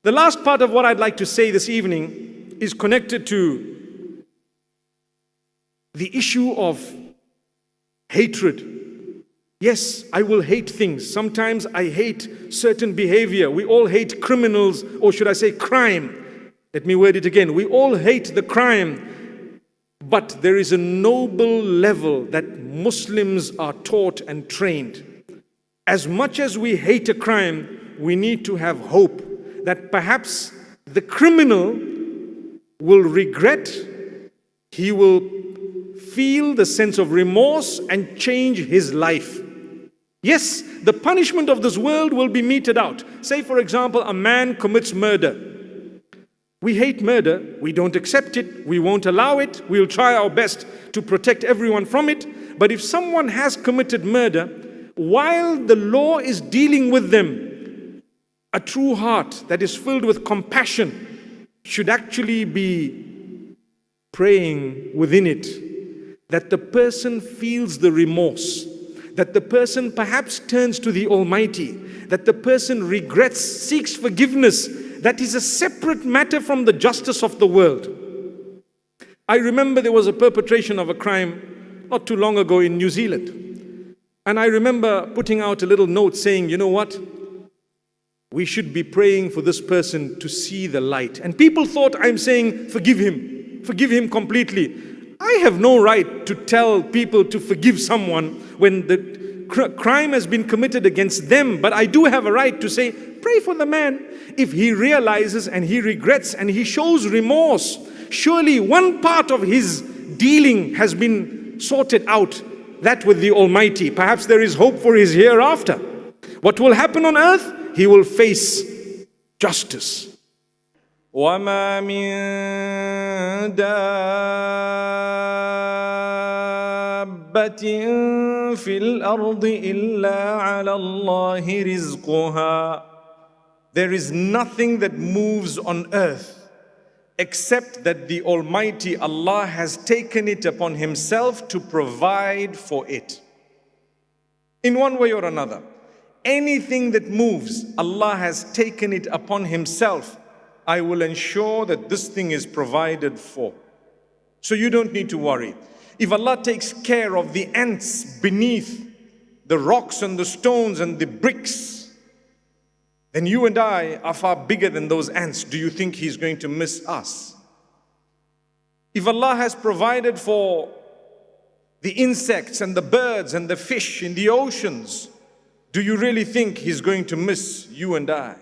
The last part of what I'd like to say this evening is connected to the issue of hatred. Yes, I will hate things. Sometimes I hate certain behavior. We all hate criminals, or should I say crime. Let me word it again. We all hate the crime. But there is a noble level that Muslims are taught and trained. As much as we hate a crime, we need to have hope that perhaps the criminal will regret, he will feel the sense of remorse and change his life. Yes, the punishment of this world will be meted out. Say, for example, a man commits murder. We hate murder, we don't accept it, we won't allow it, we'll try our best to protect everyone from it. But if someone has committed murder, while the law is dealing with them, a true heart that is filled with compassion should actually be praying within it that the person feels the remorse, that the person perhaps turns to the Almighty, that the person regrets, seeks forgiveness. That is a separate matter from the justice of the world. I remember there was a perpetration of a crime not too long ago in New Zealand. And I remember putting out a little note saying, you know what? We should be praying for this person to see the light. And people thought I'm saying, forgive him completely. I have no right to tell people to forgive someone when the crime has been committed against them. But I do have a right to say, pray for the man. If he realizes and he regrets and he shows remorse, surely one part of his dealing has been sorted out, that with the Almighty. Perhaps there is hope for his hereafter. What will happen on earth? He will face justice. وَمَا مِن دَابَّةٍ فِي الْأَرْضِ إِلَّا عَلَى اللَّهِ رِزْقُهَا. There is nothing that moves on earth except that the Almighty Allah has taken it upon Himself to provide for it. In one way or another. Anything that moves, Allah has taken it upon Himself. I will ensure that this thing is provided for. So you don't need to worry. If Allah takes care of the ants beneath the rocks and the stones and the bricks, then you and I are far bigger than those ants. Do you think He's going to miss us? If Allah has provided for the insects and the birds and the fish in the oceans, do you really think He's going to miss you and I?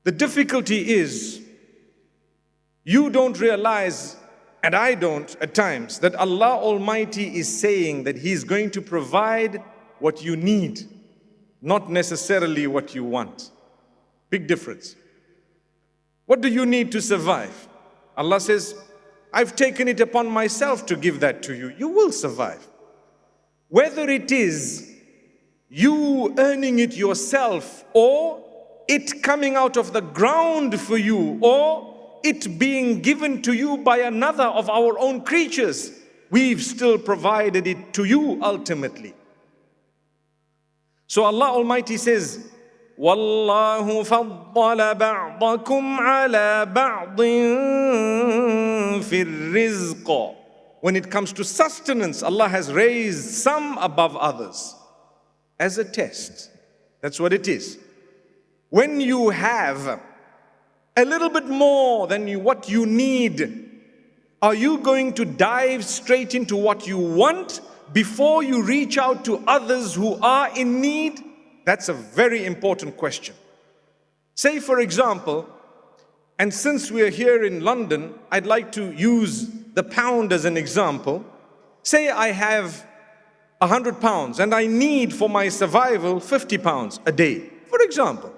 The difficulty is, you don't realize, and I don't at times, that Allah Almighty is saying that He's going to provide what you need, not necessarily what you want. Big difference. What do you need to survive? Allah says, I've taken it upon myself to give that to you. You will survive. Whether it is you earning it yourself, or it coming out of the ground for you, or it being given to you by another of our own creatures, we've still provided it to you ultimately. So Allah Almighty says, وَاللَّهُ فَضَّلَ بَعْضَكُمْ عَلَى بَعْضٍ فِي الرِّزْقِ. When it comes to sustenance, Allah has raised some above others as a test. That's what it is. When you have a little bit more than what you need, are you going to dive straight into what you want before you reach out to others who are in need? That's a very important question. Say, for example, and since we are here in London, I'd like to use the pound as an example. Say I have £100 and I need for my survival £50 a day, for example.